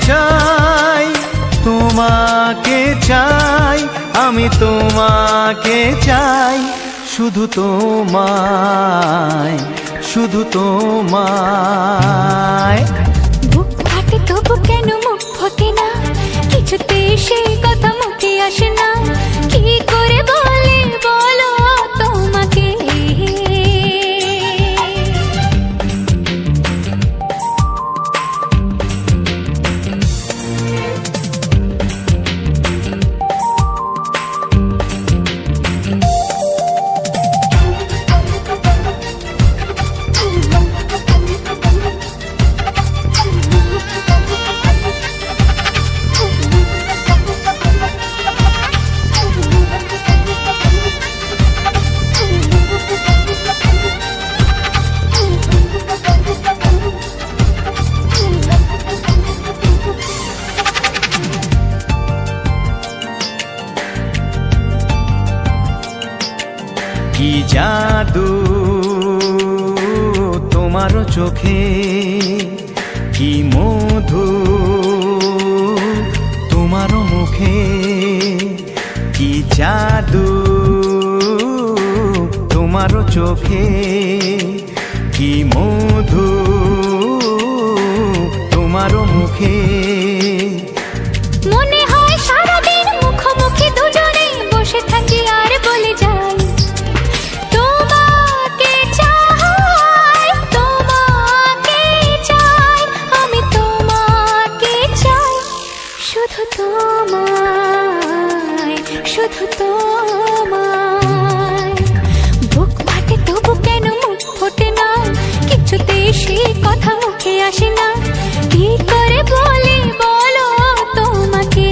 চাই, তোমাকে চাই, আমি তোমাকে চাই, শুধু তোমায়, শুধু তোমায়। বুক ফাটে তবু কেন মুখ ফোটে না, কিছুতে সেই কথা মুখে আসে না, কি করে বলে বলো তোমাকে। কি জাদু তোমার চোখে, কি মধু তোমার মুখে, কি জাদু তোমার চোখে, কি মধু তোমার মুখে। মনে হয় সারাদিন মুখোমুখি দুজনে বসে থাকি আর বলে যাই, তোমাকে চাই, তোমাকে চাই, আমি তোমাকে চাই, শুধু তোমায়, শুধু তোমায়। বুক ফাটে তবু কেন মুখ ফোটে না, কিছুতে সেই কথা মুখে আসে না, কি করে বলে বলো তোমাকে।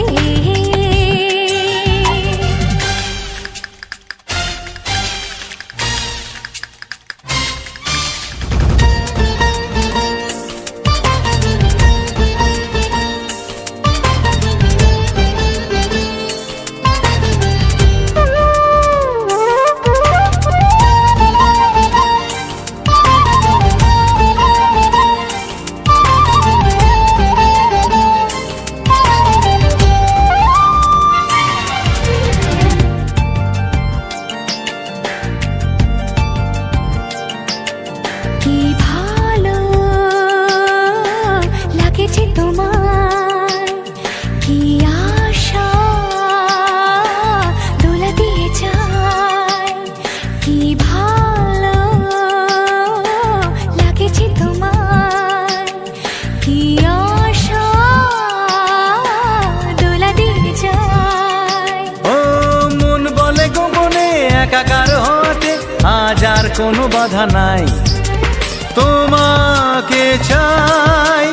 কি ভালো লাগেছে তোমার, কি আশা দোলা দিয়ে যায়, কি ভালো লাগেছে তোমার, কি আশা দোলা দিয়ে যায়। ও মন বলে গোপনে একাকার হতে আজ আর কোনো বাধা নাই, তোমাকে চাই,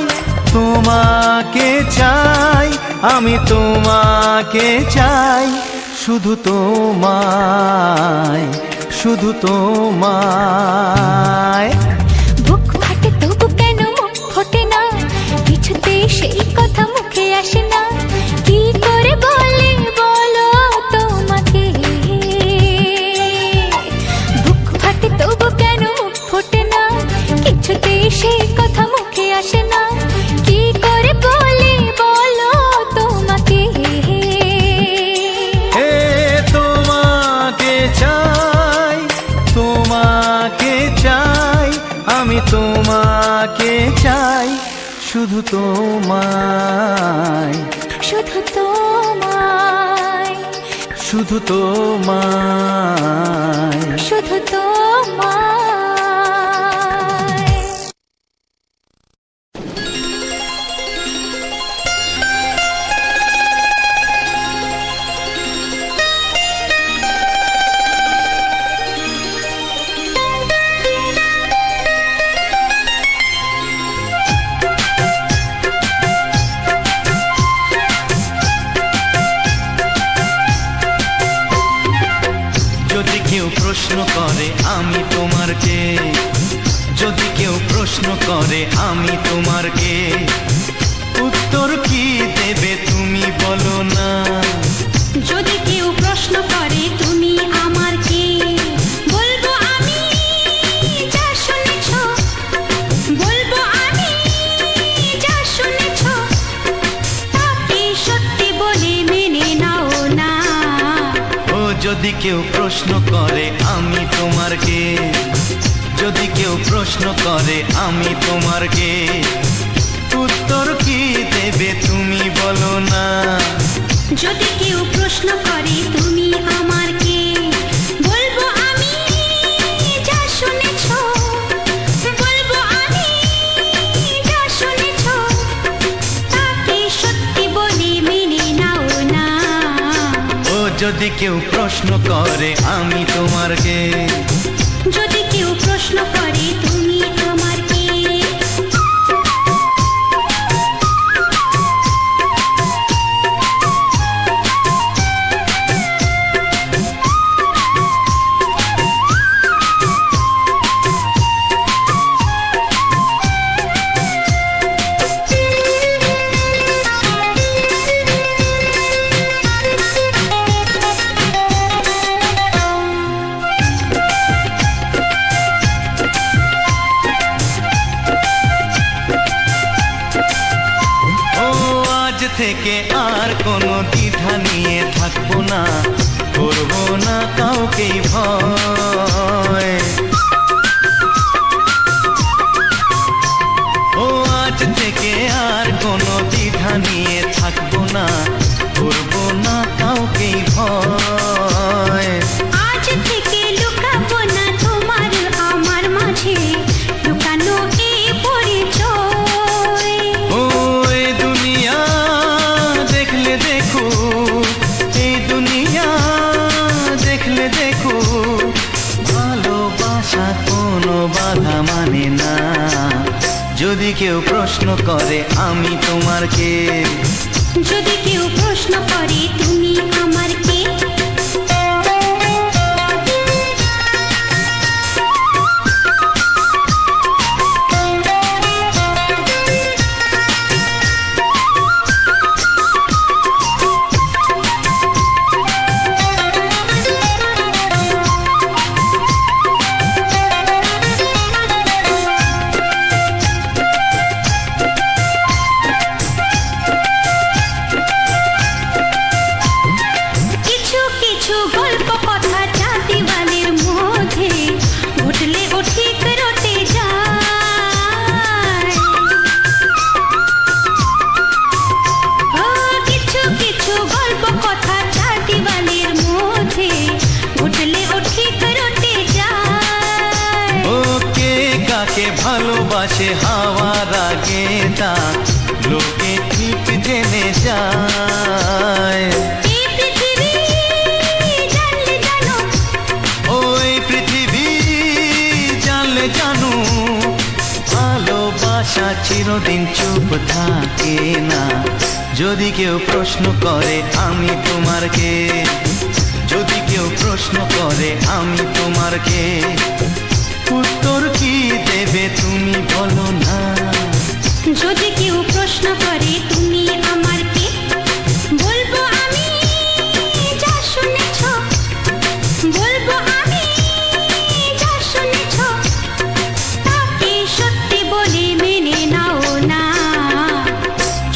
তোমাকে চাই, আমি তোমাকে চাই, শুধু তোমায়, শুধু তোমায়। বুক ফাটে তবু কেন মুখ ফোটে না, কিছুতে সেই কথা মুখে আসে না, কি করে বলে বলো তোমাকে। বুক ফাটে তবু কেন মুখ ফোটে না, কিছুতে সেই কথা মুখে আসে না, কি করে বলে বলো তোমাকে। হে তোমাকে চাই, তোমাকে চাই, আমি তোমাকে চাই, শুধু তোমায়, শুধু তোমায়, শুধু তোমায়। শুধু তোমায়। যদি কেউ প্রশ্ন করে আমি তোমার কে, যদি কেউ প্রশ্ন করে আমি তোমার কে, উত্তর কি দেবে তুমি বলো না। যদি কেউ প্রশ্ন করে তুমি আমার কে, বলবো আমি যা শুনেছ, বলবো আমি যা শুনেছ, যদি কেউ প্রশ্ন করে আমি তোমার কে, যদি কেউ প্রশ্ন করে আমি তোমার কে, উত্তর কি দেবে তুমি বলো না। যদি কেউ প্রশ্ন করে তুমি আমার কে, বলবো আমি যা শুনেছ, বলবো আমি যা শুনেছ, তাকে সত্যি বলে মেনে নাও না। ও যদি কেউ প্রশ্ন করে আমি তোমার কে, যদি কেউ প্রশ্ন করে তুমি আমার কে। থেকে আর কোনো দ্বিধা নিয়ে থাকবো না, করবো না কাউকেই ভয়। ও আজ থেকে আর কোনো দ্বিধা নিয়ে থাকবো না, করবো না কাউকেই ভয়। আজ থেকে লুকাবো না তোমার আমার মাঝে লুকানো এই পরিচয়। ও এই দুনিয়া দেখলে দেখো, এই দুনিয়া দেখলে দেখো, ভালোবাসা কোনো বাধা মানে না। যদি কেউ প্রশ্ন করে আমি তোমার কে, যদি কেউ প্রশ্ন করে তুমি আমার কে। ভালোবাসে হাওয়ার আগে তা লোকে ঠিক জেনে যায়। ওই পৃথিবী জানলে জানো, ভালোবাসা চিরদিন চুপ থাকে না। যদি কেউ প্রশ্ন করে আমি তোমার কে, যদি কেউ প্রশ্ন করে আমি তোমার কে, উত্তর কি দেবে তুমি বলো না। যদি কেউ প্রশ্ন করে তুমি আমার কে, বলবো আমি যা শুনেছ, বলবো আমি যা শুনেছ, তাকে সত্যি বলে মেনে নাও না।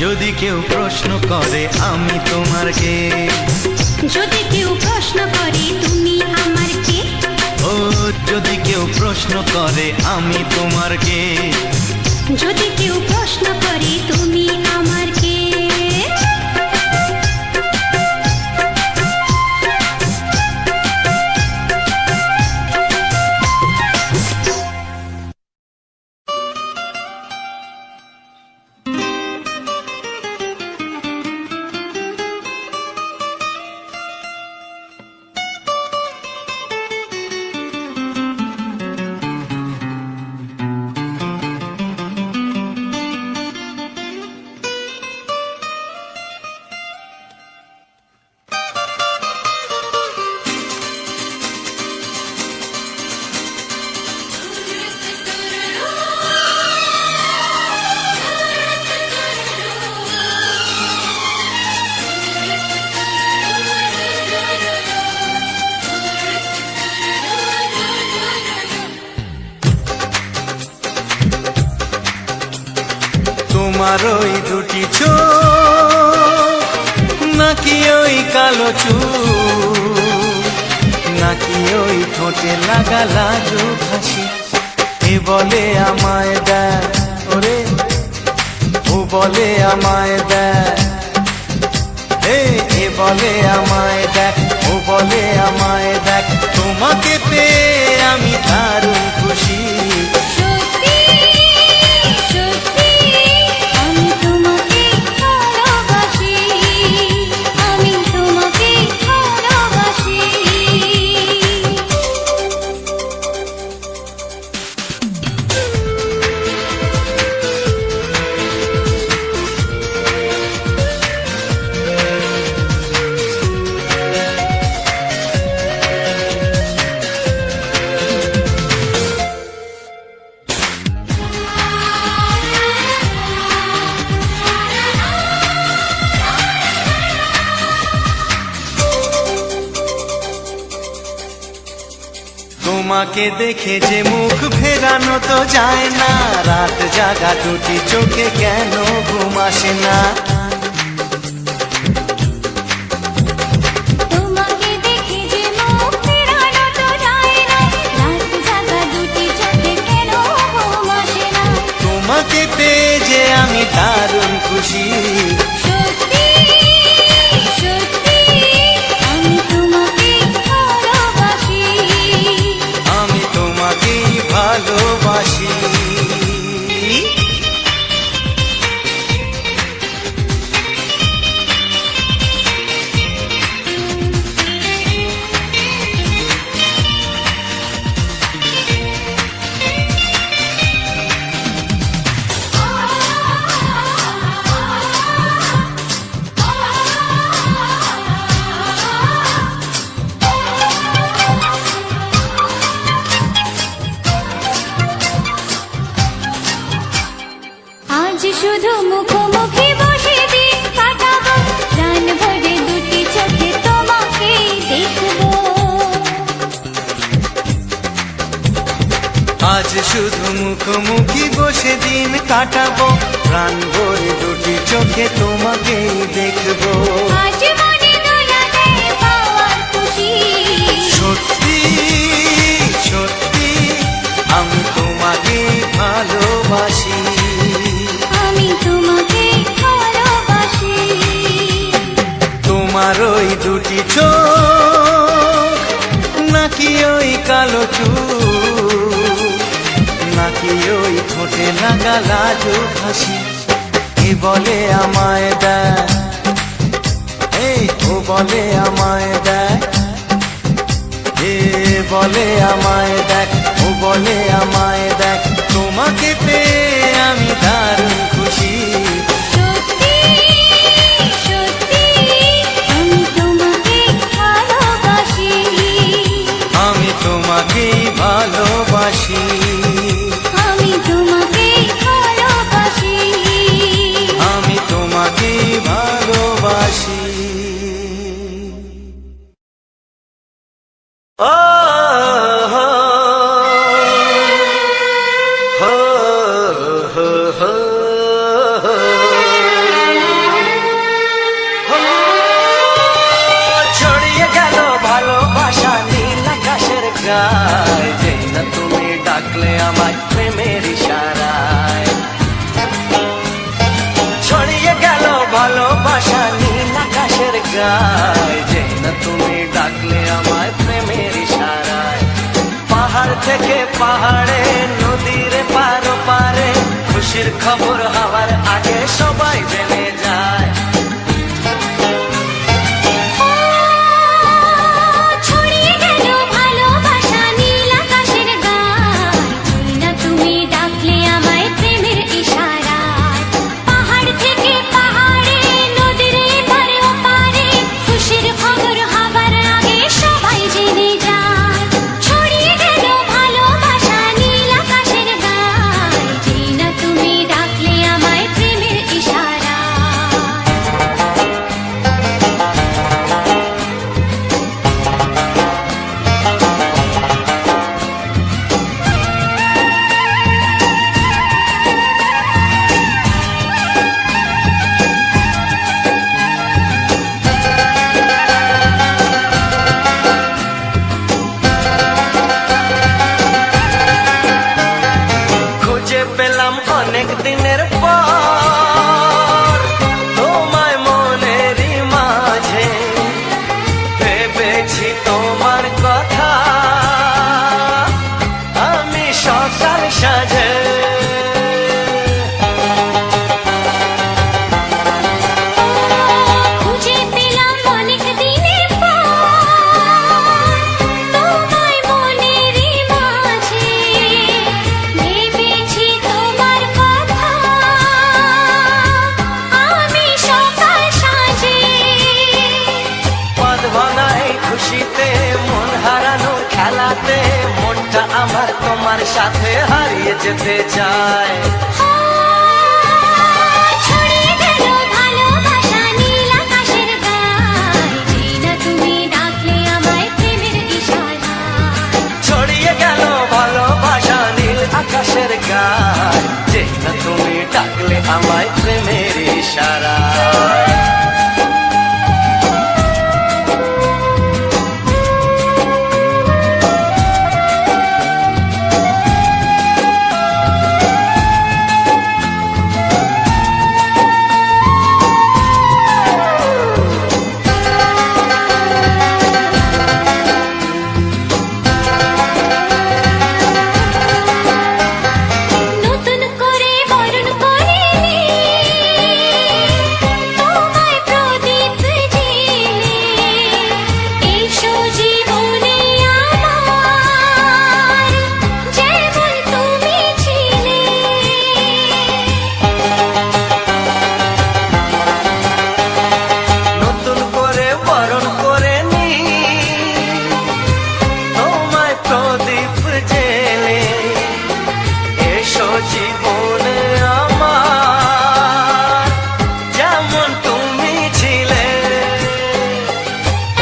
যদি কেউ প্রশ্ন করে আমি তোমার কে, যদি কেউ প্রশ্ন করে তুমি আমার কে। ও যদি কেউ প্রশ্ন করে আমি তোমার কে, যদি কেউ প্রশ্ন করে তুমি আমার কে। তোমার ওই দুটি চোখ নাকি ওই কালো চুল, নাকি ওই ঠোঁটে লাগা লাজুক হাসি। এ বলে আমায় দেখ ওরে, ও বলে আমায় দেখ, এ বলে আমায় দেখ, ও বলে আমায় দেখ, তোমাকে পেয়ে আমি দারুণ খুশি। সত্যি সত্যি আমি তোমাকে ভালোবাসি, আমি তোমাকে ভালোবাসি। তোমাকে দেখে যে মুখ ফেরানো তো যায় না, রাত জাগা দুটি চোখে কেন ঘুম আসে না। তোমাকে দেখে যে মুখ ফেরানো তো যায় না, রাত জাগা দুটি চোখে কেন ঘুম আসে না। তোমাকে পেয়ে যে আমি দারুণ খুশি। সত্যি সত্যি আমি তোমাকে ভালোবাসি, আমি তোমাকেই ভালোবাসি। আজ শুধু মুখোমুখি বসে দিন কাটাবো, প্রাণ ভরে দুটি চোখে তোমাকে দেখবো। আজ শুধু মুখোমুখি বসে দিন কাটাবো, প্রাণ ভরে দুটি চোখে তোমাকেই দেখবো। আজ মনে দোলা দেয় পাওয়ার খুশি। সত্যি সত্যি আমি তোমাকেই ভালোবাসি। আমি তোমাকে ভালোবাসি। তোমার ওই দুটি চোখ নাকি ওই কালো চুল, নাকি ওই ঠোঁটে লাগা লাজুক হাসি। এ বলে আমায় দেখ, এই ও বলে আমায় দেখ, এ বলে আমায় দেখ, ও বলে আমায় দেখ, তোমাকে পেয়ে আমি দারুণ খুশি। সত্যি সত্যি আমি তোমাকে ভালোবাসি, আমি তোমাকেই ভালোবাসি। আমি তোমাকে ভালোবাসি। আমি তোমাকেই ভালোবাসি। ও হো হো হো হো হো। ছড়িয়ে গেল ভালোবাসা নীল আকাশের গায়ে, যেই না তুমি ডাকলে আমায় প্রেমের ইশারায়। ছড়িয়ে গেল ভালোবাসা নীল আকাশের গায়ে, যেই না তুমি ডাকলে আমায় প্রেমের ইশারায়। পাহাড় থেকে পাহাড়ে, নদীর পারো পারে, খুশির খবর হওয়ার আগে সবাই জেনে যায়। ছড়িয়ে গেল ভালোবাসা নীল আকাশের গায়ে, যেই না তুমি ডাকলে আমায় প্রেমের ইশারায়। পাহাড় থেকে পাহাড়ে, নদীর এপারে ওপারে, খুশির খবর হবার আগে সবাই জেনে যায়। ছড়িয়ে গেল ভালোবাসা নীল আকাশের গায়ে, যেই না তুমি ডাকলে আমায় সাথে হারিয়ে যেতে চায়। ছড়িয়ে গেল ভালোবাসা নীল আকাশের গায়, যেই না তুমি ডাকলে আমায় প্রেমের ইশারায়। ছড়িয়ে গেল ভালোবাসা নীল আকাশের গায়, যেই না তুমি ডাকলে আমায় প্রেমের ইশারায়। নতুন করে বরণ করে তোমায় প্রদীপ জেলে, এসো জীবনে আমার, যেমন তুমি ছিলে। নতুন করে বরণ করে নি তোমায় প্রদীপ জেলে, এসো জীবনে আমার, যেমন তুমি ছিলে।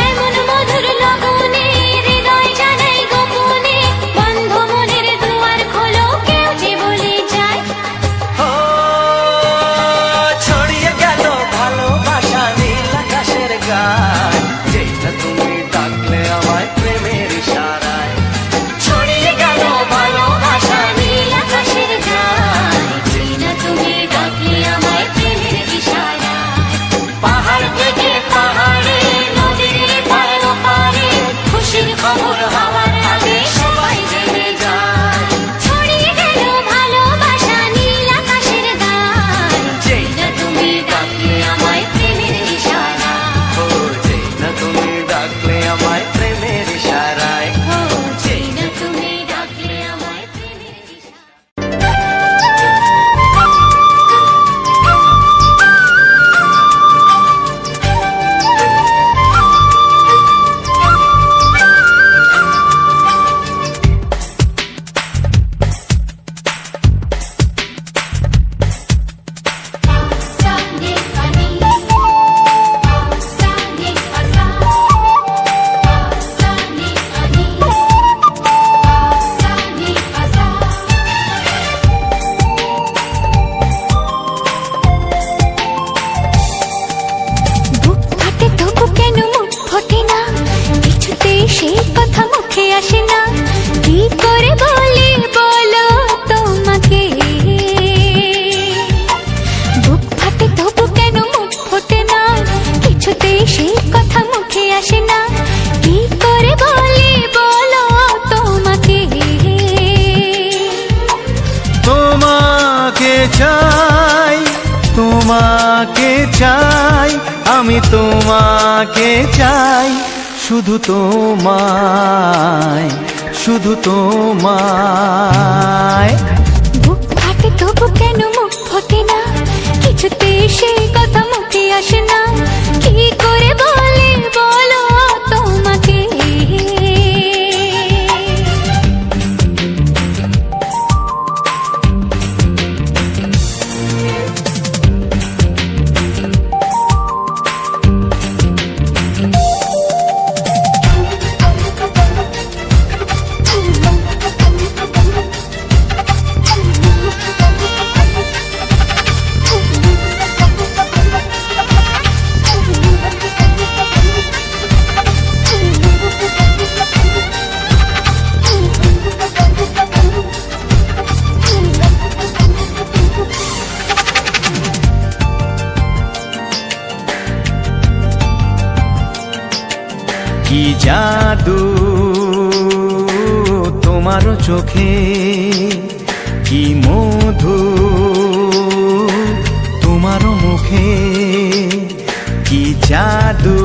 এমন মধুর লগনে হৃদয় জানাই গোপনে, বন্ধ মনের দুয়ার খোলো, কেউ যে বলে যায়। ও ছড়িয়ে গেল ভালোবাসা নীল আকাশের গায়, যেটা তুমি ডাকলে আমায় প্রেমের ইশারায়। ছড়িয়ে গেল ভালোবাসা নীল আকাশের গায়, যেই না তুমি ডাকলে আমায় প্রেমের ইশারায়। পাহাড় থেকে পাহাড়ে নদীর পার ওপারে, খুশির খবর হওয়ার আগে সবাই জেনে যায়। ছড়িয়ে গেল ভালোবাসা নীল আকাশের গায়, যেই না তুমি ডাকলে আমায় প্রেমের ইশারায়। ও যেই না তুমি ডাকলে আমায় প্রেমের ইশারায়। ও যেই না তুমি ডাকলে আমায় প্রেমের ইশারায়। Sani pani, sani asa, sani pani, sani asa. বুক ফাটে তবু কেন মুখ ফোটে না, কিছুতে সেই কথা মুখে আসে না, কি করে বলি বলো তোমাকে। বুক ফাটে তবু কেন মুখ ফোটে না, কিছুতে সেই কথা মুখে আসে না, কি করে বলি বলো তোমাকে। তোমাকে চাই, তোমাকে চাই, আমি তোমাকে চাই, শুধু তোমায়, শুধু তোমায়। বুক ফাটে তবু কেন মুখ ফোটে না, কিছুতে সেই কথা মুখে আসে না, কি করে বলি বলো তোমাকে। কি জাদু তোমার চোখে, কি মধু তোমার মুখে, কি জাদু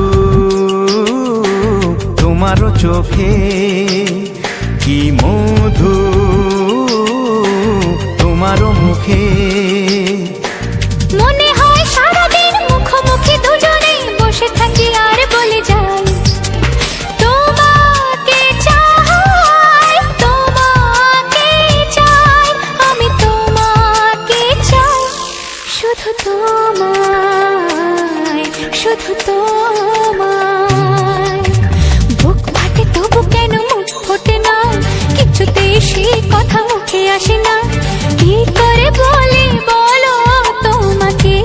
তোমার চোখে, কি মধু তোমার মুখে। মনে হয় সারাদিন মুখোমুখি দুজনে বসে থাকি আর বলে যাই, তোমাকে চাই, তোমাকে তোমায়, শুধু তোমায়। বুক ফাটে তবু কেন মুখ ফোটে না, কিছুতেই সেই কথা মুখে আসে না। কি করে বলি বলো তোমাকে,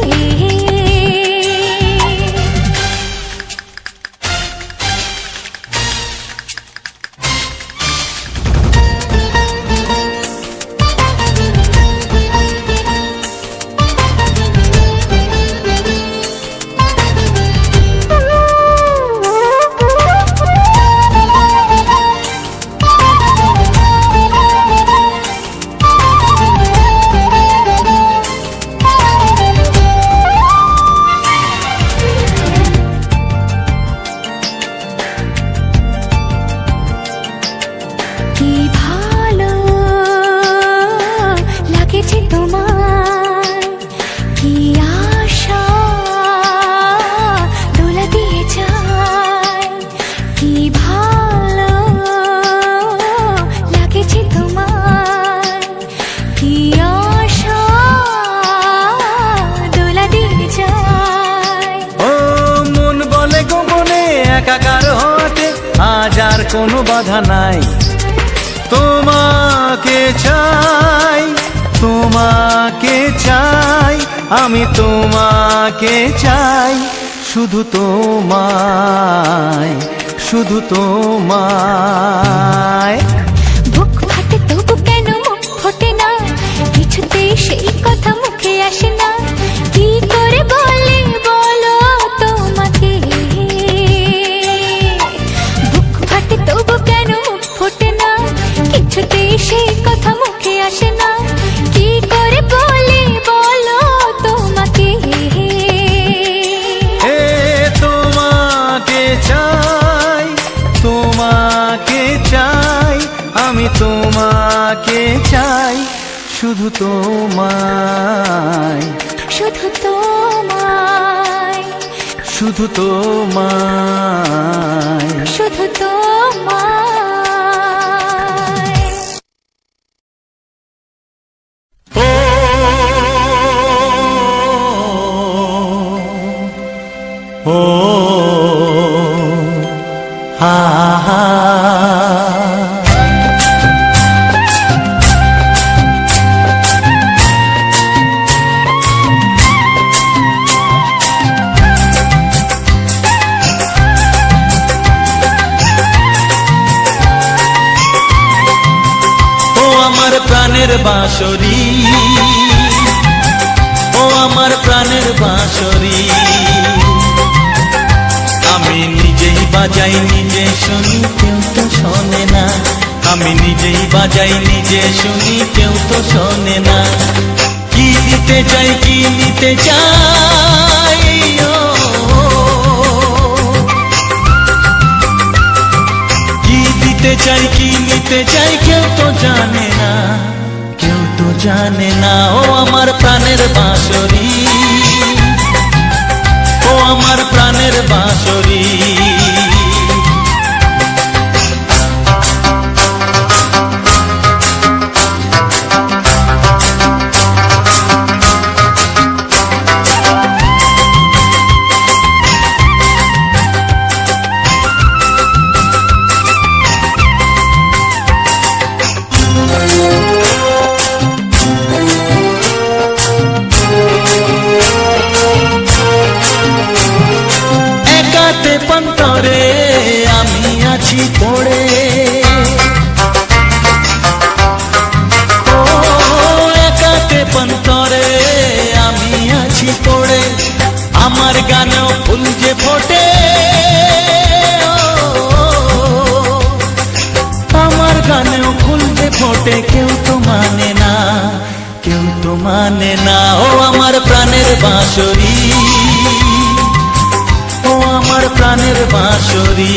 কি ভালো লাগেছে তোমায়, কি আশা দোলা দিয়ে যায়। কি ভালো লাগেছে তোমায়, কি আশা দোলা দিয়ে যায়। ও মন বলে গোপনে একাকার হতে আজ আর কোনো বাধা নাই। তোমাকে চাই, তোমাকে চাই, আমি তোমাকে চাই, শুধু তোমায়, শুধু তোমায়। বুক ফাটে তবু কেন মুখ ফোটে না, কিছুতেই সেই কথা মুখে আসে না। কি করে বলি বলো তোমাকে, বুক ফাটে তবু কেন মুখ ফোটে না, কিছুতেই সেই কথা মুখে আসে না। কি করে বলি বলো তোমাকে, এ তোমাকে চাই, তোমাকে চাই, আমি তোমাকে চাই, শুধু তোমায়, শুধু তোমায়, শুধু তোমায়। শুধু তোমায়। ও ও হা হা আমার প্রাণের বাঁশরি, ও আমার প্রাণের বাঁশরি, আমি নিজেই বাজাই নিজে শুনি কেউ তো শোনে না। আমি নিজেই বাজাই নিজে শুনি কেউ তো শোনে না। কি দিতে চাই কি নিতে চাই, ও কি দিতে চাই কি নিতে চাই, কেউ তো জানে না, কেউ তো জানে না। ও আমার প্রাণের বাঁশরি, ও আমার প্রাণের বাঁশরি। পন্তরে আমি আছি পড়ে, ও একাতে পন্তরে আমি আছি পড়ে। আমার গানেও ফুল যে ফোটে, আমার গানেও ফুল যে ফোটে, কেউ তো মানে না, কেউ তো মানে না। ও আমার প্রাণের বাঁশরি, ও আমার প্রাণের বাঁশরি।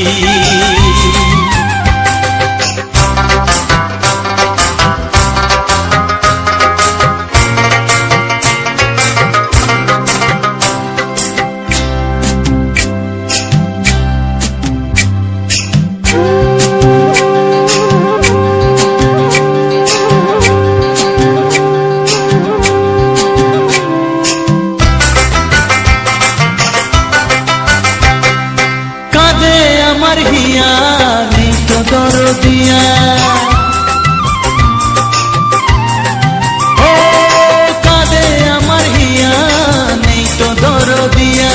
আমার হিয়া নেই তো দরদিয়া, ও কাঁদে আমার হিয়া নেই তো দরদিয়া,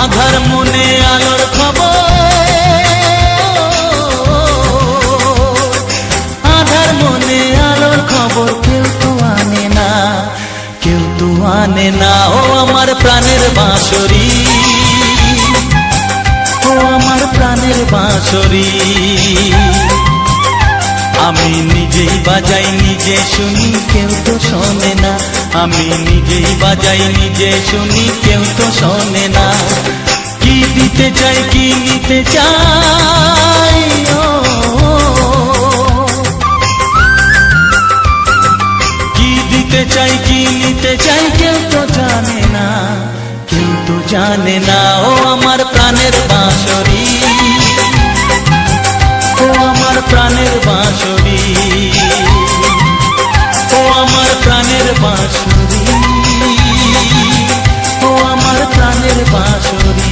আধার মনে আলোর খবর, আধার মনে আলোর খবর কেউ তো আনে না, কেউ তো আনে না। ও আমার প্রাণের বাঁশরি, ও আমার প্রাণের বাঁশরি, আমি নিজেই বাজাই নিজে শুনি কেউ তো শোনে না, আমি নিজেই বাজাই নিজে শুনি কেউ তো শোনে না। কি দিতে চাই কি নিতে চাই, ও কি দিতে চাই কি নিতে চাই কেউ তো জানে না, কেউ তো জানে না। ও আমার প্রাণের বাঁশরি, ও আমার প্রাণের বাঁশরি, ও আমার প্রাণের বাঁশরি, ও আমার প্রাণের বাঁশরি।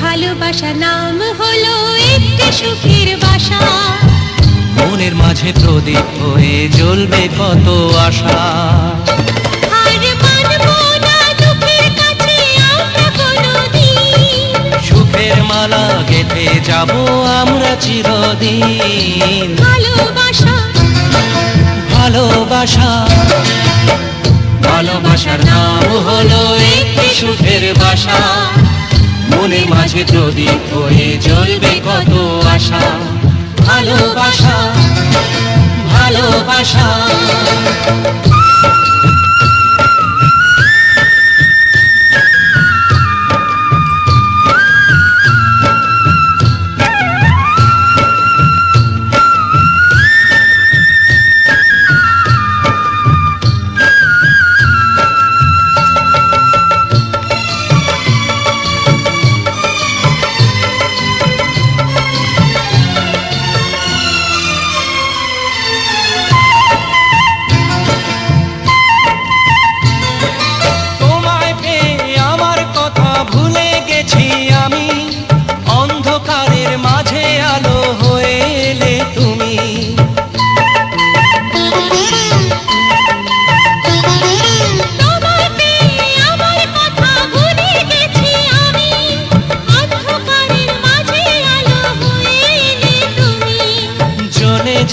ভালোবাসার নাম হলো একটি সুখের বাসা, মনের মাঝে প্রদীপ হয়ে জ্বলবে কত আশা, আর মানবো না দুঃখের কাছে আমরা কোনোদিন, সুখের মালা গেঁথে যাব আমরা চিরদিন। ভালোবাসা ভালোবাসা, ভালোবাসার নাম হলো একটি সুখের বাসা, মনের মাঝে প্রদীপ হয়ে জ্বলবে কত আশা, ভালোবাসা ভালোবাসা।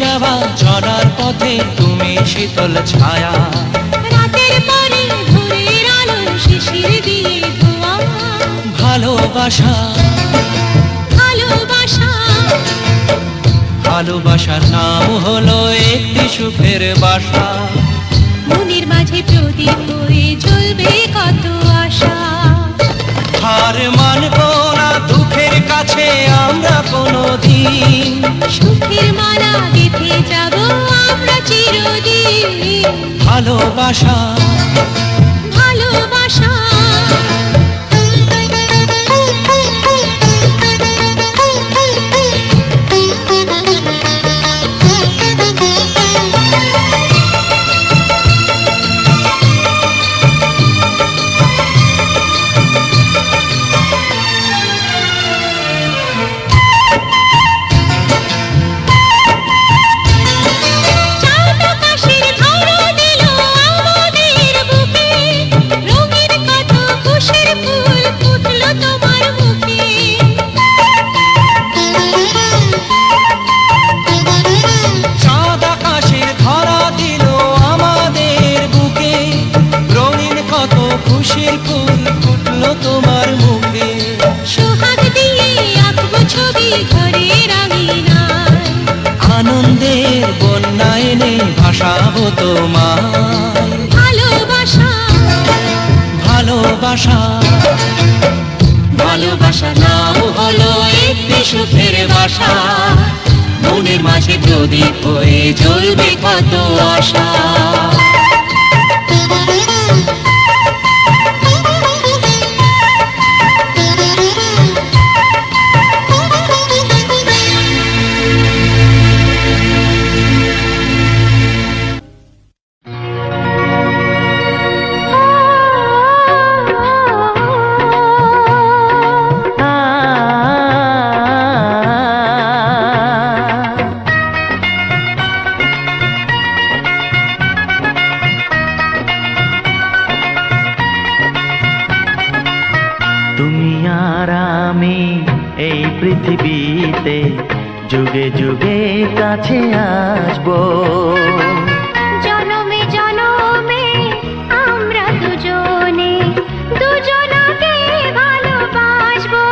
যাওয়া চলার পথে তুমি শীতল ছায়া, রাতের পরে ভোরের আলো শিশির দিয়ে ধোয়া, ভালোবাসা ভালোবাসা। ভালোবাসার নাম হলো একটি সুখের বাসা, মনের মাঝে প্রদীপ হয়ে জ্বলবে কত আশা, হার মানবো না দুঃখের কাছে আমরা কোনোদিন, সুখের মালা গেঁথে যাব আমরা চিরদিন। ভালোবাসা ভালোবাসা। চাঁদ আকাশের ধরা দিল আমাদের বুকে, রঙের পোষাবো তোমায়। ভালোবাসা ভালোবাসা ভালোবাসা নাম হলো একটি সুখের বাসা, মনের মাঝে প্রদীপ হয়ে জ্বলবে কত আশা। তুমি আর আমি এই পৃথিবীতে যুগে যুগে কাছে আসবো। জনমে জনমে আমরা দুজনে দুজনাকে ভালোবাসবো।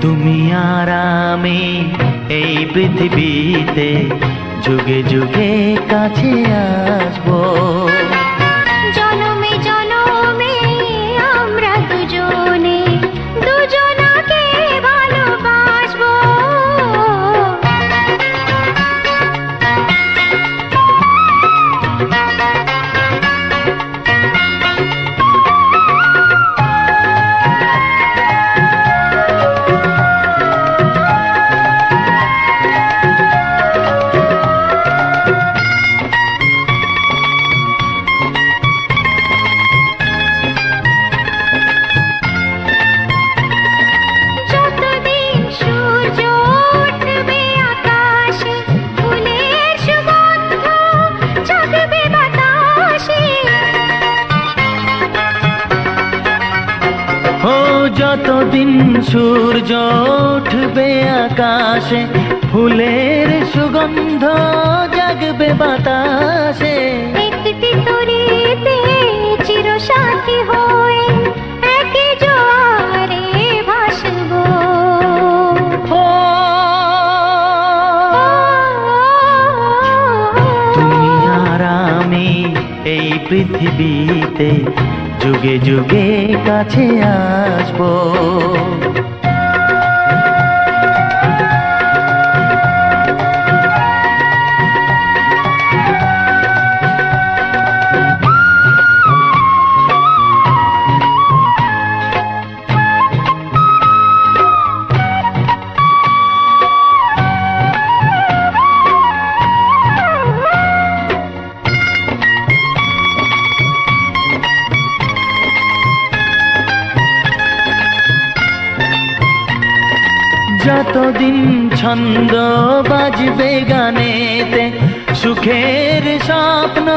তুমি আর আমি এই পৃথিবীতে যুগে যুগে কাছে আসবো। জনমে জনমে আমরা দুজনে দুজনাকে ভালোবাসবো। যতদিন সূর্য উঠবে আকাশে, ফুলের সুগন্ধ জাগবে বাতাসে। ও যতদিন সূর্য উঠবে আকাশে, ফুলের সুগন্ধ জাগবে বাতাসে। একটি তরিতে চিরসাথী হয়ে একই জোয়ারে ভাসবো। ও তুমি আর আমি এই পৃথিবীতে যুগে যুগে কাছে আসবো। যতদিন ছন্দ বাজবে গানেতে, সুখের স্বপ্ন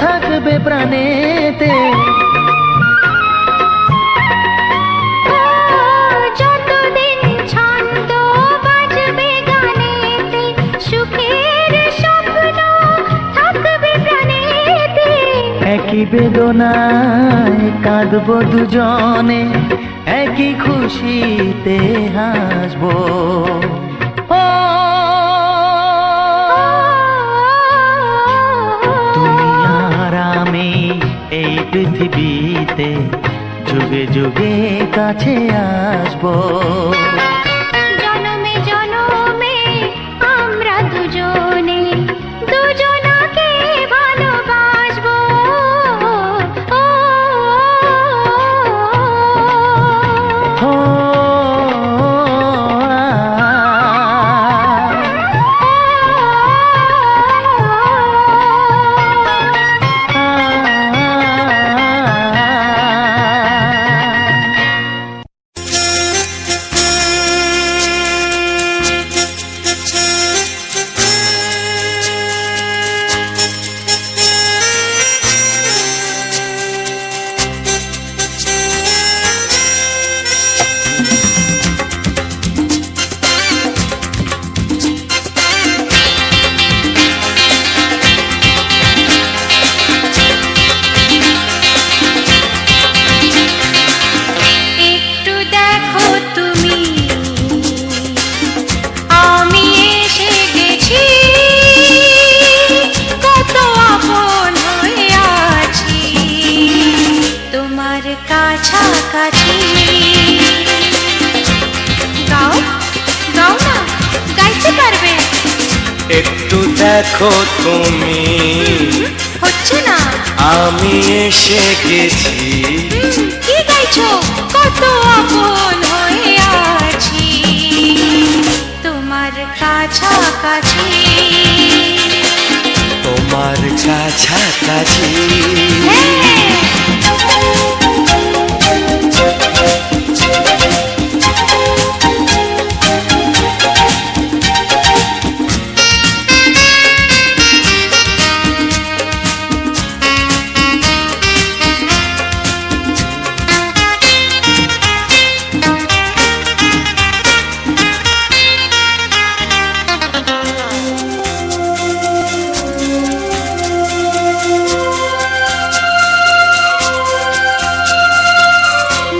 থাকবে প্রাণেতে। যতদিন ছন্দ বাজবে গানেতে, সুখের স্বপ্ন থাকবে প্রাণেতে। একই বেদনায় কাঁদবো দুজনে, একই খুশিতে হাসবো। ও তুমি আর আমি এই পৃথিবীতে যুগে যুগে কাছে আসবো। জনমে জনমে আমরা দুজনে দুজনাকে ভালোবাসবো। দেখো তুমি, হচ্ছে না। আমি এসে গেছি। কি গাইছো? কত আপন হয়ে আছি তোমার কাছাকাছি, তোমার কাছাকাছি।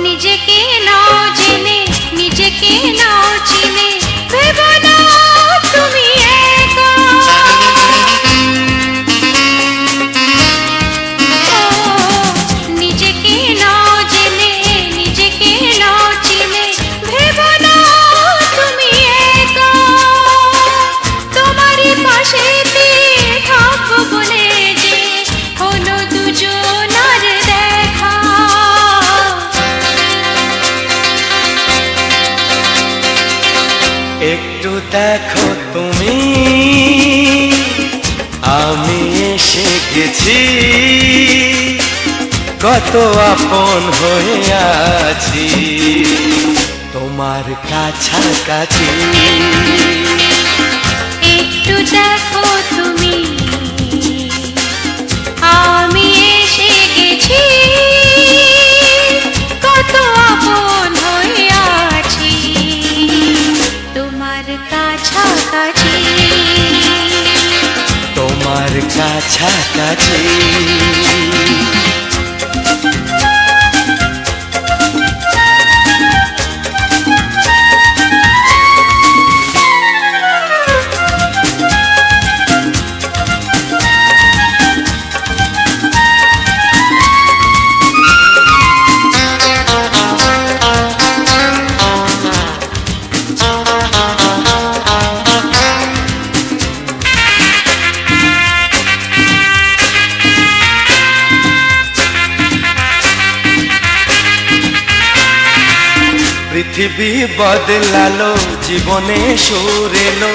নিজেকে নাও জেনে, নিজেকে নাও চিনে, ভেবো না তুমি একা। ও, নিজেকে নাও জেনে, নিজেকে নাও চিনে, ভেবো না তুমি একা। তোমারই পাশেতে থাকবো বলে যে হলো দুজনার দেখা। একটু দেখো তুমি, আমি এসে গেছি। কত আপন হয়ে আছি তোমার কাছাকাছি। একটু দেখো তুমি, আমি এসে গেছি। কত আপন হয়ে আছি তোমার কাছাকাছি, তোমার কাছাকাছি। পৃথিবী বদলালো, জীবনে সুর এলো,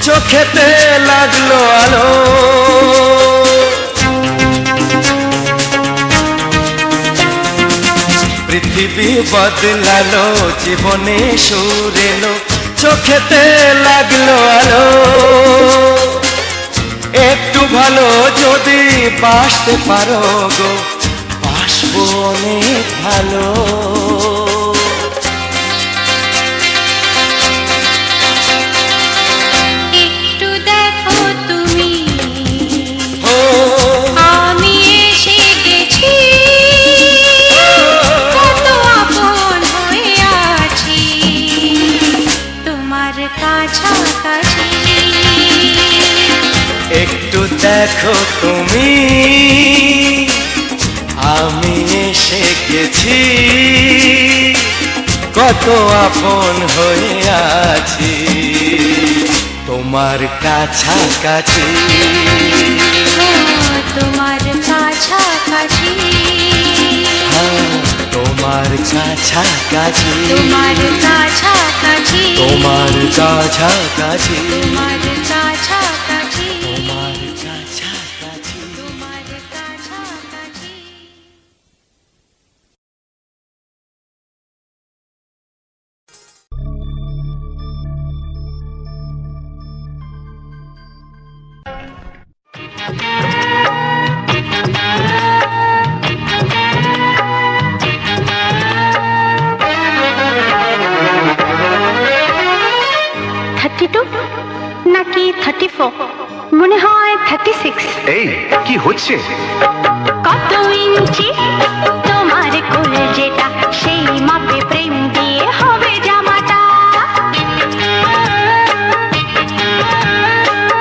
চোখেতে লাগলো আলো। পৃথিবী বদলালো, জীবনে সুর এলো, চোখেতে লাগলো আলো। একটু ভালো যদি বাসতে পারো গো, বাসবো অনেক ভালো। একটু দেখো তুমি, ও আমি এসে গেছি। কত আপন হয়ে আছি তোমার কাছাকাছি। একটু দেখো তুমি, আমি এসে গেছি। কত আপন হয়ে আছি তোমার কাছাকাছি, তোমার কাছাকাছি, হ্যাঁ, তোমার কাছাকাছি, তোমার কাছাকাছি, তোমার কাছাকাছি, তোমার কাছাকাছি, তোমার কাছাকাছি। তোমার কাছাকাছি। নাকি 34, মনে হয় 36। এই কি হচ্ছে? কত ইঞ্চি তোমার কোল যেটা, সেই মাপে প্রেম দিয়ে হবে জামাটা।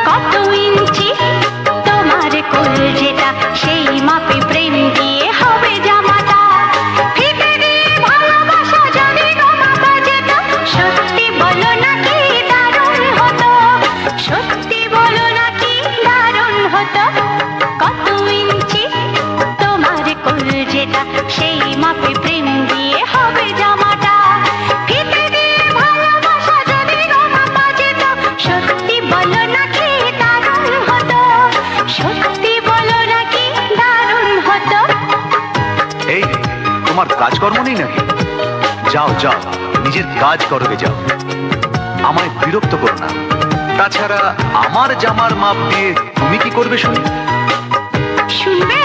কত ইঞ্চি তোমার কোল যেটা, সেই মাপে প্রেম দিয়ে হবে জামাটা। ফিতে দিয়ে ভালোবাসা যদি গমাপা যেত, সত্যি বলো নাকি দারুণ হতো, সত্যি বলো নাকি দারুণ কলজেটা সেই মাপে প্রেম দিয়ে হবে জামাটা ফিতে দিয়ে ভালোবাসা যদি গো মাপা যেত সত্যি বলো নাকি দারুণ হতো সত্যি বলো নাকি দারুণ হতো এই তোমার কাজকর্ম নেই নাকি? যাও যাও, নিজের কাজ করবে যাও, আমায় বিরক্ত করো না। তাছাড়া আমার জামার মাপ দিয়ে তুমি কি করবে শুনি? শুনবে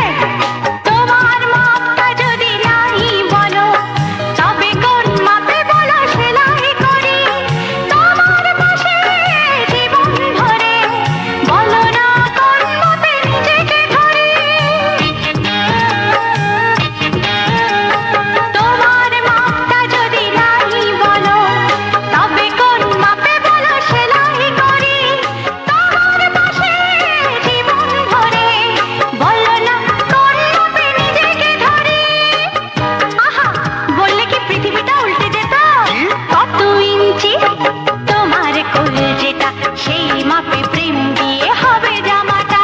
তোমার মাপটা যদি নাই বলো তবে কোন মাপে বলো সেলাই করি তোমার পাশে জীবন ধরে বলো না কোন মাপে নিজেকে ধরি তোমার মাপটা যদি নাই বলো তবে কোন মাপে বলো সেলাই করি তোমার পাশে জীবন ধরে বলো না কোন মাপে নিজেকে ধরি আহা বললে কি পৃথিবীটা উল্টে যেত কত ইঞ্চি তোমার কলজেটা সেই মাপে প্রেম দিয়ে হবে জামাটা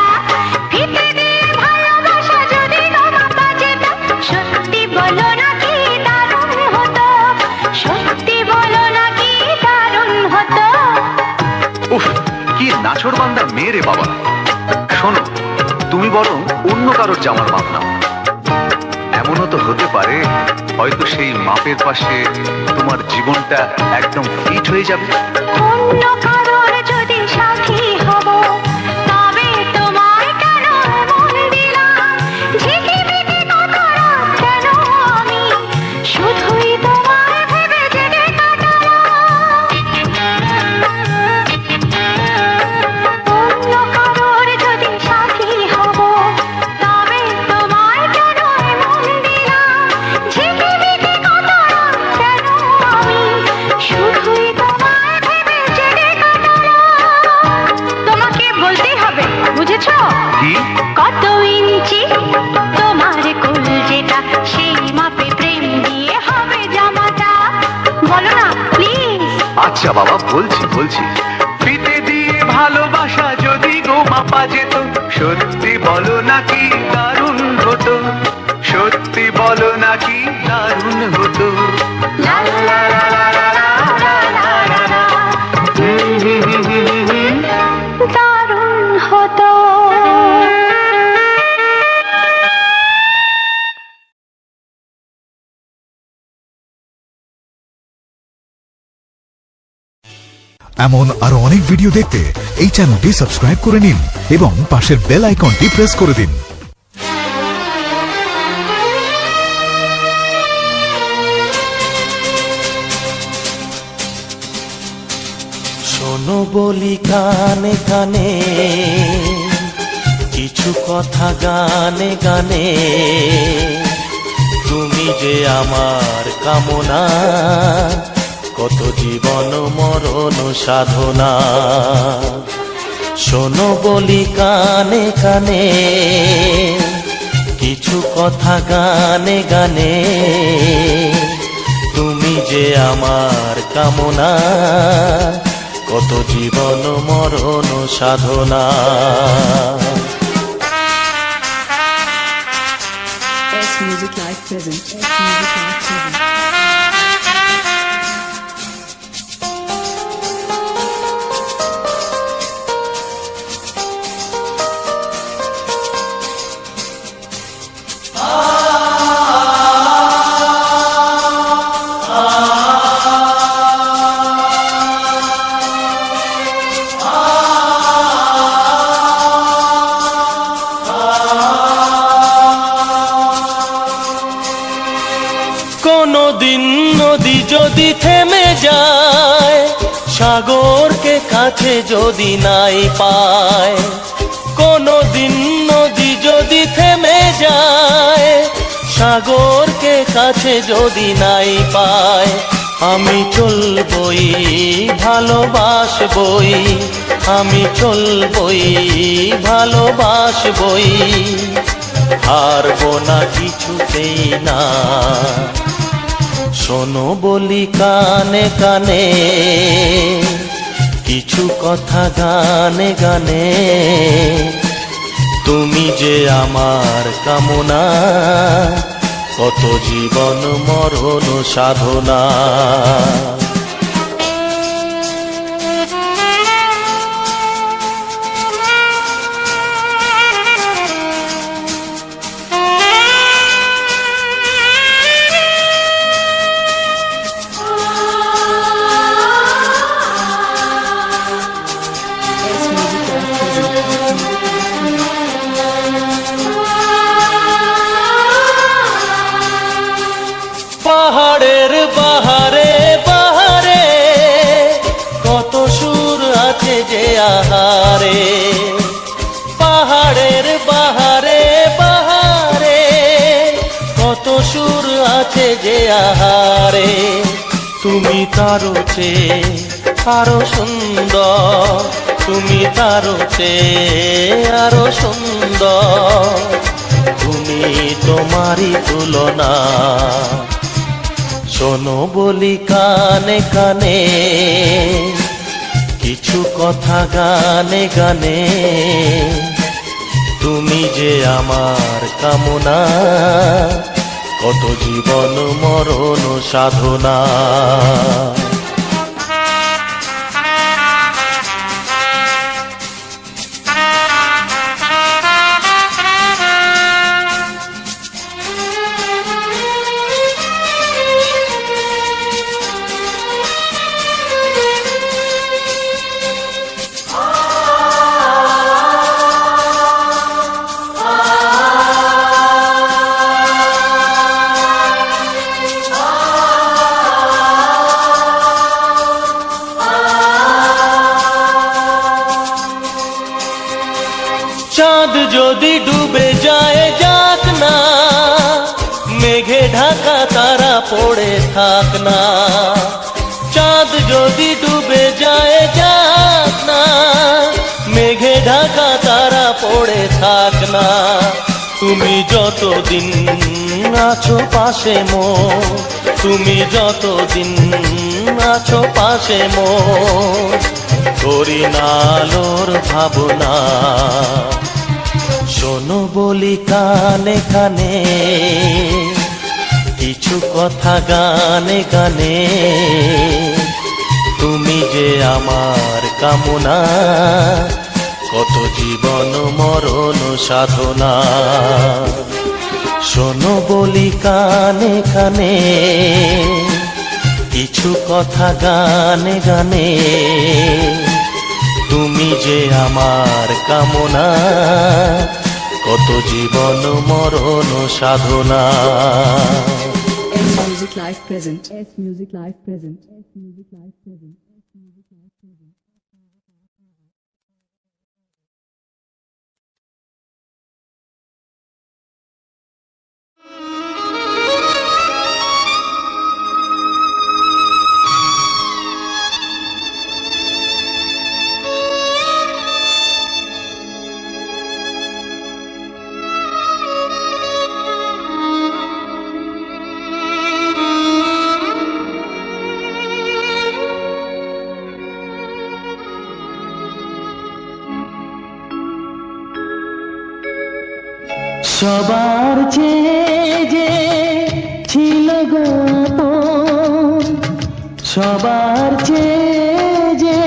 ফিতে দিয়ে ভালোবাসা যদি গো মাপা যেত সত্যি বলো নাকি দারুণ হতো সত্যি বলো নাকি দারুণ হতো উফ, কি নাছোড়বান্দা মেয়ে রে বাবা। শোনো, তুমি বরং অন্য কারোর জামার মাপ নাও। এমনও তো হতে পারে হয়তো সেই মাপের পাশে তোমার জীবনটা একদম ফিট হয়ে যাবে। অন্য কারোর যদি সাথী হব তবে তোমায় কেন মন দিলাম ঝিকিমিকি কত রাত কেন আমি শুধুই তোমায় ভেবে জেগে কাটালাম অন্য কারোর যদি সাথী হব তবে তোমায় কেন মন দিলাম ঝিকিমিকি কত রাত কেন আমি শুধুই তোমায় ভেবে জেগে কাটালাম তোমাকে বলতেই হবে বুঝেছো কি? কত ইঞ্চি তোমার কলজেটা সেই মাপে প্রেম দিয়ে হবে জামাটা বলো না প্লিজ আচ্ছা বাবা, বলছি বলছি। ফিতে দিয়ে ভালোবাসা যদি গো মাপা যেত সত্যি বলো নাকি দারুণ হতো সত্যি বলো নাকি দারুণ হতো। লা লা লা লা লা লা লা লা লা। দারুণ হতো এমন আরো অনেক ভিডিও দেখতে এই চ্যানেলটি সাবস্ক্রাইব করে নিন এবং পাশের বেল আইকনটি প্রেস করে দিন। শোনো বলি কানে কানে কিছু কথা গানে গানে তুমি যে আমার কামনা কত জীবন মরণ সাধনা শোনো বলি কানে কানে কিছু কথা গানে গানে তুমি যে আমার কামনা কত জীবন মরণ সাধনা S Music Live present. S Music Live present. কোনদিন নদী যদি থেমে যায় সাগরকে কাছে যদি নাই পায় কোনদিন নদী যদি থেমে যায় সাগরকে কাছে যদি নাই পায় আমি চলবই ভালোবাসবই আমি চলবই ভালোবাসবই হারবো না কিছুতেই না শোনো বলি কানে কানে কিছু কথা গানে গানে তুমি যে আমার কামনা, কত জীবন মরণ সাধনা। S Music Live পাহাড়ের বাহারে বাহারে কত সুর আছে যে আহারে, পাহাড়ের বাহারে বাহারে কত সুর আছে যে আহারে। তুমি তারও চেয়ে আরো সুন্দর, তুমি তারও চেয়ে আরো সুন্দর, তুমি তোমারই তুলনা। শোনো বলি কানে কানে, কিছু কথা গানে গানে, তুমি যে আমার কামনা, কত জীবন মরণ সাধনা। চাঁদ যদি ডুবে যায় যাক না, মেঘে ঢাকা তারা পড়ে থাক না। চাঁদ যদি ডুবে যায় যাক না, মেঘে ঢাকা তারা পড়ে থাক না। তুমি যতদিন আছো পাশে মোর, তুমি যতদিন আছো পাশে মোর, করি না আলোর ভাবনা। শোনো বলি কানে কানে, কিছু কথা গানে গানে, তুমি যে আমার কামনা, কত জীবন মরণ সাধনা। শোনো বলি কানে কানে, কিছু কথা গানে গানে, তুমি যে আমার কামনা, কত জীবন মরণ সাধনা। S Music Live present. S Music Live present. S Music Live present. S Music Live present. সবার চেয়ে যে ছিল গো আপন, সবার চেয়ে যে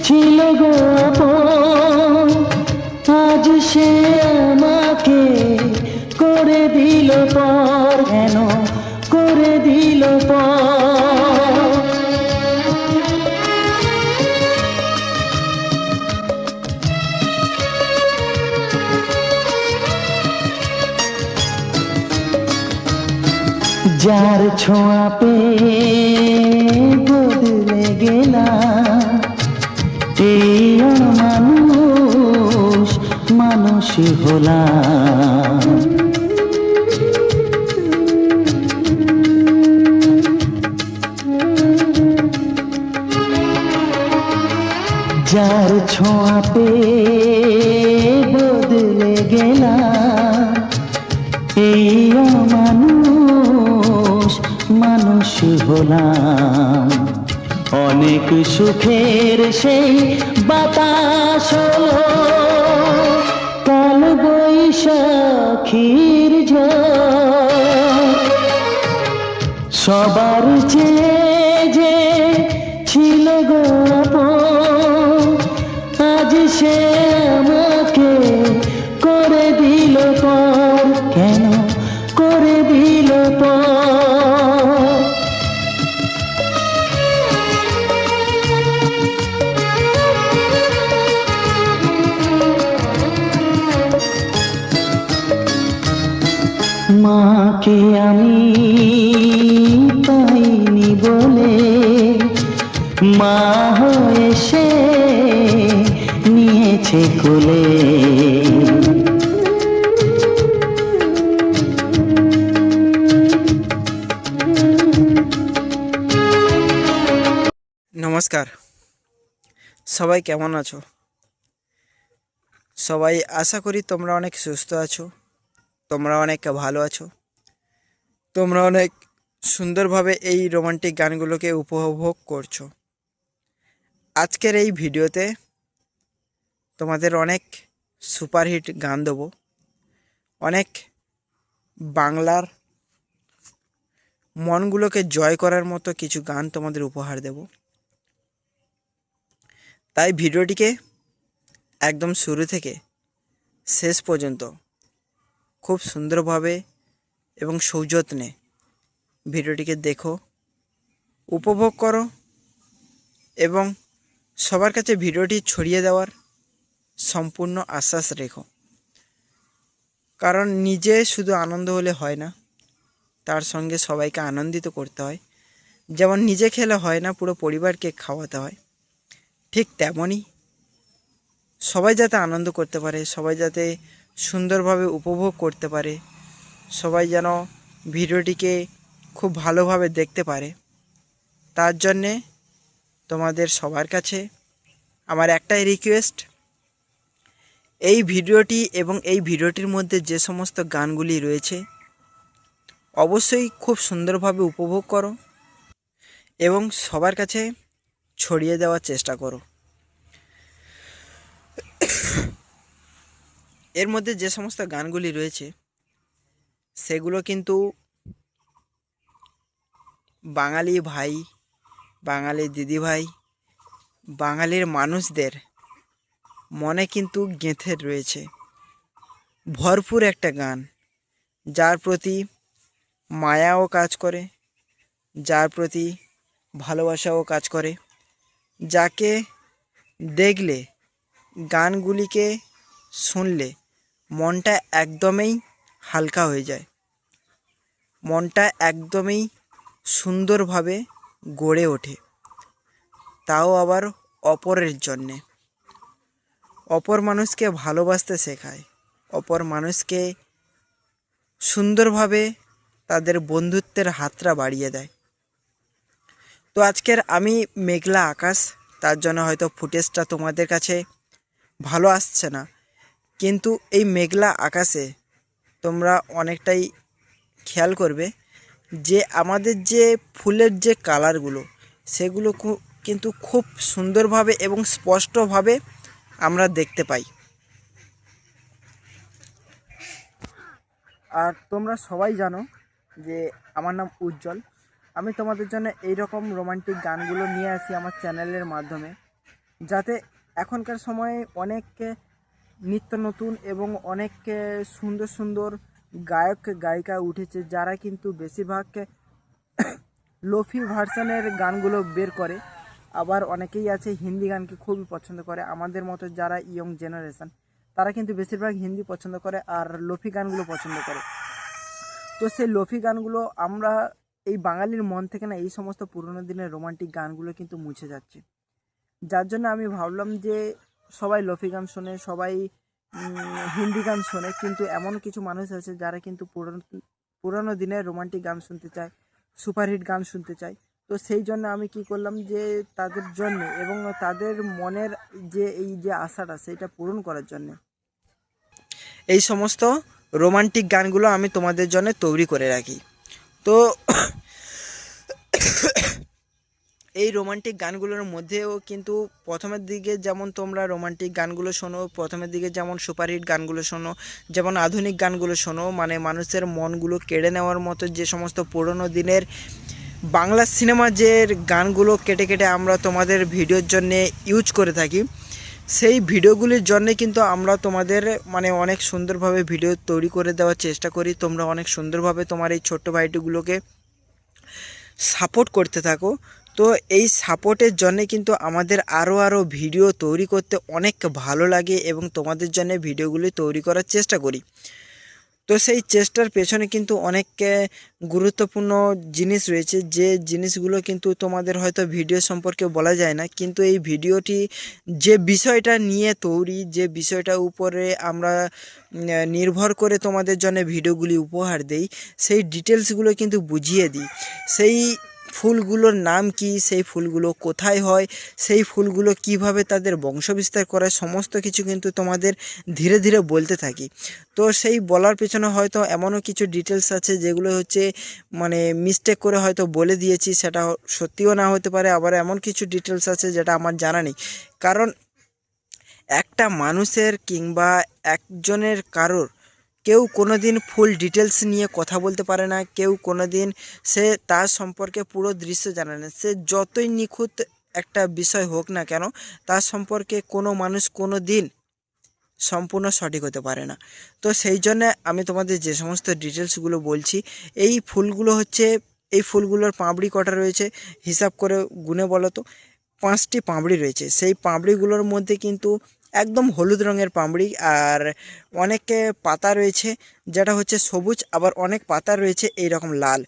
ছিল গো আপন, আজ সে আমাকে করে দিল পর, কেন করে দিল পর। যার ছোঁয়া পেয়ে বদলে গেলাম, এই মানুষ মানুষ হলাম। যার ছোঁয়া পেয়ে বদলে গেলাম, এই মানুষ মানুষ হলাম। অনেক সুখের সেই বাতাস হলো, কাল বৈশাখীর ঝড় সবার চেয়ে যে ছিল গো আপন, আজ সে আমাকে করে দিল পর, কেন করে দিল পর। মাকে আমি পাইনি বলে মা হয়ে সে নিয়েছে কোলে। নমস্কার, সবাই কেমন আছো? সবাই আশা করি তোমরা অনেক সুস্থ আছো, তোমরা অনেক ভালো আছো, তোমরা অনেক সুন্দরভাবে এই রোমান্টিক গানগুলোকে উপভোগ করছো। আজকের এই ভিডিওতে তোমাদের অনেক সুপারহিট গান দেবো, অনেক বাংলার মনগুলোকে জয় করার মতো কিছু গান তোমাদের উপহার দেব। তাই ভিডিওটিকে একদম শুরু থেকে শেষ পর্যন্ত খুব সুন্দরভাবে এবং সৌজন্যে ভিডিওটিকে দেখো, উপভোগ করো এবং সবার কাছে ভিডিওটি ছড়িয়ে দেওয়ার সম্পূর্ণ আশ্বাস রেখো। কারণ নিজে শুধু আনন্দ হলে হয় না, তার সঙ্গে সবাইকে আনন্দিত করতে হয়। যেমন নিজে খেলে হয় না, পুরো পরিবারকে খাওয়াতে হয়। ঠিক তেমনই সবাই যাতে আনন্দ করতে পারে, সবাই যাতে সুন্দরভাবে উপভোগ করতে পারে, সবাই যেন ভিডিওটিকে খুব ভালোভাবে দেখতে পারে, তার জন্যে তোমাদের সবার কাছে আমার একটাই রিকোয়েস্ট, এই ভিডিওটি এবং এই ভিডিওটির মধ্যে যে সমস্ত গানগুলি রয়েছে অবশ্যই খুব সুন্দরভাবে উপভোগ করো এবং সবার কাছে ছড়িয়ে দেওয়ার চেষ্টা করো। এর মধ্যে যে সমস্ত গানগুলি রয়েছে সেগুলো কিন্তু বাঙালি ভাই, বাঙালি দিদিভাই, বাঙালির মানুষদের মনে কিন্তু গেঁথে রয়েছে ভরপুর একটা গান, যার প্রতি মায়াও কাজ করে, যার প্রতি ভালোবাসাও কাজ করে, যাকে দেখলে, গানগুলিকে শুনলে মনটা একদমই হালকা হয়ে যায়, মনটা একদমই সুন্দরভাবে গড়ে ওঠে, তাও আবার অপরের জন্যে। অপর মানুষকে ভালোবাসতে শেখায়, অপর মানুষকে সুন্দরভাবে তাদের বন্ধুত্বের হাতটা বাড়িয়ে দেয়। তো আজকের আমি মেঘলা আকাশ, তার জন্য হয়তো ফুটেজটা তোমাদের কাছে ভালো আসছে না, কিন্তু এই মেঘলা আকাশে তোমরা অনেকটাই খেয়াল করবে যে আমাদের যে ফুলের যে কালারগুলো সেগুলো কিন্তু খুব সুন্দরভাবে এবং স্পষ্টভাবে আমরা দেখতে পাই। আর তোমরা সবাই জানো যে আমার নাম উজ্জ্বল, আমি তোমাদের জন্য এই রকম রোমান্টিক গানগুলো নিয়ে আসি আমার চ্যানেলের মাধ্যমে, যাতে এখনকার সময়ে অনেক নিত্য নতুন এবং অনেক সুন্দর সুন্দর গায়ক গায়িকা উঠেছে, যারা কিন্তু বেশিরভাগ লোফি ভার্সনের গানগুলো বের করে। আবার অনেকেই আছে হিন্দি গানকে খুবই পছন্দ করে, আমাদের মতো যারা ইয়ং জেনারেশন তারা কিন্তু বেশিরভাগ হিন্দি পছন্দ করে আর লোফি গানগুলো পছন্দ করে। তো সেই লোফি গানগুলো আমরা এই বাঙালির মন থেকে না এই সমস্ত পুরোনো দিনের রোমান্টিক গানগুলো কিন্তু মুছে যাচ্ছে, যার জন্য আমি ভাবলাম যে সবাই লোফি গান শোনে, সবাই হিন্দি গান শোনে, কিন্তু এমন কিছু মানুষ আছে যারা কিন্তু পুরোনো দিনের রোমান্টিক গান শুনতে চায়, সুপারহিট গান শুনতে চায়। তো সেই জন্য আমি কি করলাম যে তাদের জন্য এবং তাদের মনের যে এই যে আশাটা সেটা পূরণ করার জন্য এই সমস্ত রোমান্টিক গানগুলো আমি তোমাদের জন্য তৈরি করে রাখি। তো এই রোমান্টিক গানগুলোর মধ্যেও কিন্তু প্রথমের দিকে যেমন তোমরা রোমান্টিক গানগুলো শোনো, প্রথমের দিকে যেমন সুপারহিট গানগুলো শোনো, যেমন আধুনিক গানগুলো শোনো, মানে মানুষের মনগুলো কেড়ে নেওয়ার মতো যে সমস্ত পুরনো দিনের বাংলা সিনেমা যে গানগুলো কেটে কেটে আমরা তোমাদের ভিডিওর জন্যে ইউজ করে থাকি, সেই ভিডিওগুলির জন্যে কিন্তু আমরা তোমাদের মানে অনেক সুন্দরভাবে ভিডিও তৈরি করে দেওয়ার চেষ্টা করি। তোমরা অনেক সুন্দরভাবে তোমার এই ছোট্ট ভাইটিগুলোকে সাপোর্ট করতে থাকো। তো এই সাপোর্টের জন্যে কিন্তু আমাদের আরও ভিডিও তৈরি করতে অনেক ভালো লাগে এবং তোমাদের জন্য ভিডিওগুলি তৈরি করার চেষ্টা করি। তো সেই চেষ্টার পেছনে কিন্তু অনেক গুরুত্বপূর্ণ জিনিস রয়েছে, যে জিনিসগুলো কিন্তু তোমাদের হয়তো ভিডিও সম্পর্কে বলা যায় না, কিন্তু এই ভিডিওটি যে বিষয়টা নিয়ে তৈরি, যে বিষয়টার উপরে আমরা নির্ভর করে তোমাদের জন্য ভিডিওগুলি উপহার দেই, সেই ডিটেলসগুলো কিন্তু বুঝিয়ে দিই। সেই ফুলগুলোর নাম কি, সেই ফুলগুলো কোথায় হয়, সেই ফুলগুলো কিভাবে তাদের বংশবিস্তার করে, সমস্ত কিছু কিন্তু তোমাদের ধীরে ধীরে বলতে থাকি। তো সেই বলার পেছনে হয়তো এমনও কিছু ডিটেলস আছে যেগুলো হচ্ছে মানে মিস্টেক করে হয়তো বলে দিয়েছি, সেটা সত্যিও না হতে পারে। আবার এমন কিছু ডিটেলস আছে যেটা আমার জানা নেই, কারণ একটা মানুষের কিংবা একজনের কারোর কেউ কোনো দিন ফুল ডিটেলস নিয়ে কথা বলতে পারে না, কেউ কোনো দিন সে তার সম্পর্কে পুরো দৃশ্য জানে না। সে যতই নিখুঁত একটা বিষয় হোক না কেন, তার সম্পর্কে কোনো মানুষ কোনো দিন সম্পূর্ণ সঠিক হতে পারে না। তো সেই জন্যে আমি তোমাদের যে সমস্ত ডিটেলসগুলো বলছি, এই ফুলগুলো হচ্ছে, এই ফুলগুলোর পাপড়ি কটা রয়েছে হিসাব করে গুনে বলো তো। 5টি পাপড়ি রয়েছে। সেই পাপড়িগুলোর মধ্যে কিন্তু একদম হলুদ রঙের পাপড়ি, আর অনেকে পাতা রয়েছে যেটা হচ্ছে সবুজ, আবার অনেক পাতা রয়েছে এই রকম লাল।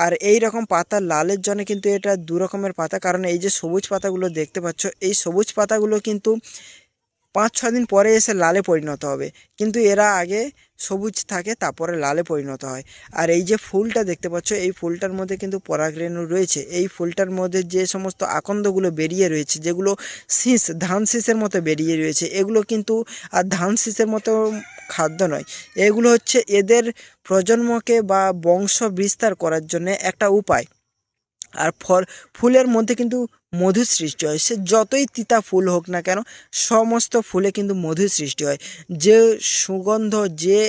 আর এই রকম পাতা লালের জন্য কিন্তু এটা দু রকমের পাতা, কারণ এই যে সবুজ পাতাগুলো দেখতে পাচ্ছ, এই সবুজ পাতাগুলো কিন্তু 5-6 দিন পরে এসে লালে পরিণত হবে, কিন্তু এরা আগে সবুজ থাকে তারপরে লালে পরিণত হয়। আর এই যে ফুলটা দেখতে পাচ্ছ, এই ফুলটার মধ্যে কিন্তু পরাগরেণু রয়েছে। এই ফুলটার মধ্যে যে সমস্ত আকন্দগুলো বেরিয়ে রয়েছে, যেগুলো শীষ, ধান শীষের মতো বেরিয়ে রয়েছে, এগুলো কিন্তু আর ধান শীষের মতো খাদ্য নয়, এগুলো হচ্ছে এদের প্রজন্মকে বা বংশ বিস্তার করার জন্য একটা উপায়। আর ফুলের মধ্যে কিন্তু মধু সৃষ্টি হয়, সে যতই তিতা ফুল হোক না কেন, সমস্ত ফুলে কিন্তু মধু সৃষ্টি হয়। যে সুগন্ধ, যে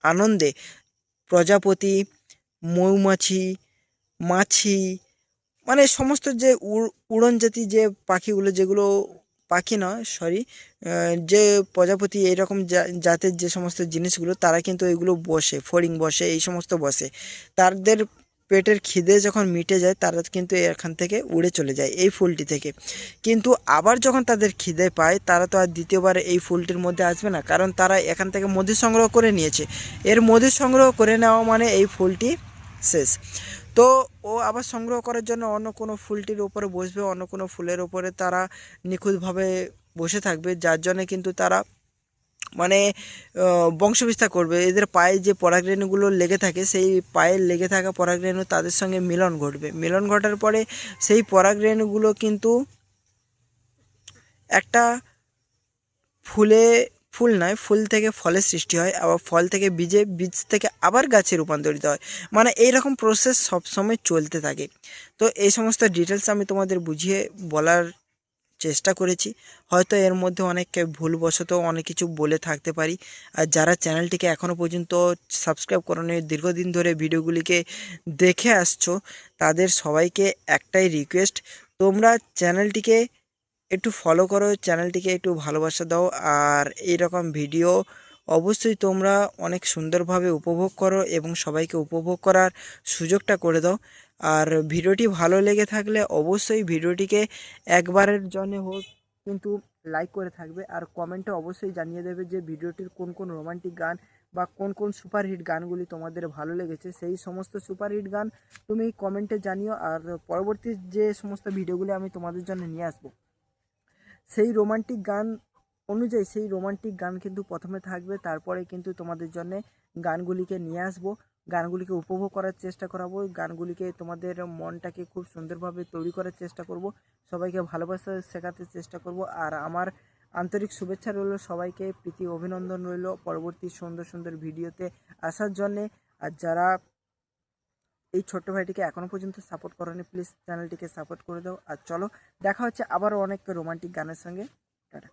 আনন্দে প্রজাপতি, মৌমাছি, মাছি, মানে সমস্ত যে উড়ন জাতি যে পাখিগুলো, যেগুলো পাখি নয় সরি, যে প্রজাপতি এইরকম জাতের যে সমস্ত জিনিসগুলো, তারা কিন্তু এগুলো বসে, ফড়িং বসে, এই সমস্ত বসে, তাদের পেটের খিদে যখন মিটে যায় তারা কিন্তু এখান থেকে উড়ে চলে যায় এই ফুলটি থেকে। কিন্তু আবার যখন তাদের খিদে পায়, তারা তো আর দ্বিতীয়বার এই ফুলটির মধ্যে আসবে না, কারণ তারা এখান থেকে মধু সংগ্রহ করে নিয়েছে। এর মধু সংগ্রহ করে নেওয়া মানে এই ফুলটি শেষ। তো ও আবার সংগ্রহ করার জন্য অন্য কোনো ফুলটির উপরে বসবে, অন্য কোনো ফুলের উপরে তারা নিখুঁতভাবে বসে থাকবে, যার জন্যে কিন্তু তারা মানে বংশবিস্তার করবে। এদের পায়ে যে পরাগরেণুগুলো লেগে থাকে, সেই পায়ে লেগে থাকা পরাগরেণু তাদের সঙ্গে মিলন ঘটবে। মিলন ঘটার পরে সেই পরাগরেণুগুলো কিন্তু একটা ফুল নয়, ফুল থেকে ফলের সৃষ্টি হয়, আবার ফল থেকে বীজে, বীজ থেকে আবার গাছে রূপান্তরিত হয়। মানে এইরকম প্রসেস সবসময় চলতে থাকে। তো এই সমস্ত ডিটেলস আমি তোমাদের বুঝিয়ে বলার চেষ্টা করেছি। হয়তো এর মধ্যে অনেক ভুলবশত অনেক কিছু বলে থাকতে পারি। আর যারা চ্যানেলটিকে এখনও পর্যন্ত সাবস্ক্রাইব করোনি, দীর্ঘদিন ধরে ভিডিওগুলিকে দেখে আসছো, তাদের সবাইকে একটাই রিকোয়েস্ট, তোমরা চ্যানেলটিকে একটু ফলো করো, চ্যানেলটিকে একটু ভালোবাসা দাও, আর এই রকম ভিডিও অবশ্যই তোমরা অনেক সুন্দরভাবে উপভোগ করো এবং সবাইকে উপভোগ করার সুযোগটা করে দাও। আর ভিডিওটি ভালো লেগে থাকলে অবশ্যই ভিডিওটিকে একবারের জন্য হোক কিন্তু লাইক করে থাকবে, আর কমেন্টে অবশ্যই জানিয়ে দেবে যে ভিডিওটির কোন কোন রোমান্টিক গান বা কোন কোন সুপারহিট গানগুলি তোমাদের ভালো লেগেছে। সেই সমস্ত সুপারহিট গান তুমি কমেন্টে জানিও, আর পরবর্তী যে সমস্ত ভিডিওগুলি আমি তোমাদের জন্য নিয়ে আসবো, সেই রোমান্টিক গান অনুযায়ী সেই রোমান্টিক গান কিন্তু প্রথমে থাকবে, তারপরে কিন্তু তোমাদের জন্য গানগুলিকে নিয়ে আসবো, গানগুলিকে উপভোগ করার চেষ্টা করাবো, গানগুলিকে তোমাদের মনটাকে খুব সুন্দরভাবে তৈরি করার চেষ্টা করব, সবাইকে ভালোবাসা শেখাতে চেষ্টা করব। আর আমার আন্তরিক শুভেচ্ছা রইল, সবাইকে প্রীতি অভিনন্দন রইল পরবর্তী সুন্দর সুন্দর ভিডিওতে আসার জন্যে। আর যারা এই ছোট্ট ভাইটিকে এখনো পর্যন্ত সাপোর্ট করোনি, প্লিজ চ্যানেলটিকে সাপোর্ট করে দাও। আর চলো দেখা হচ্ছে আবারও অনেক রোমান্টিক গানের সঙ্গে। টাটা।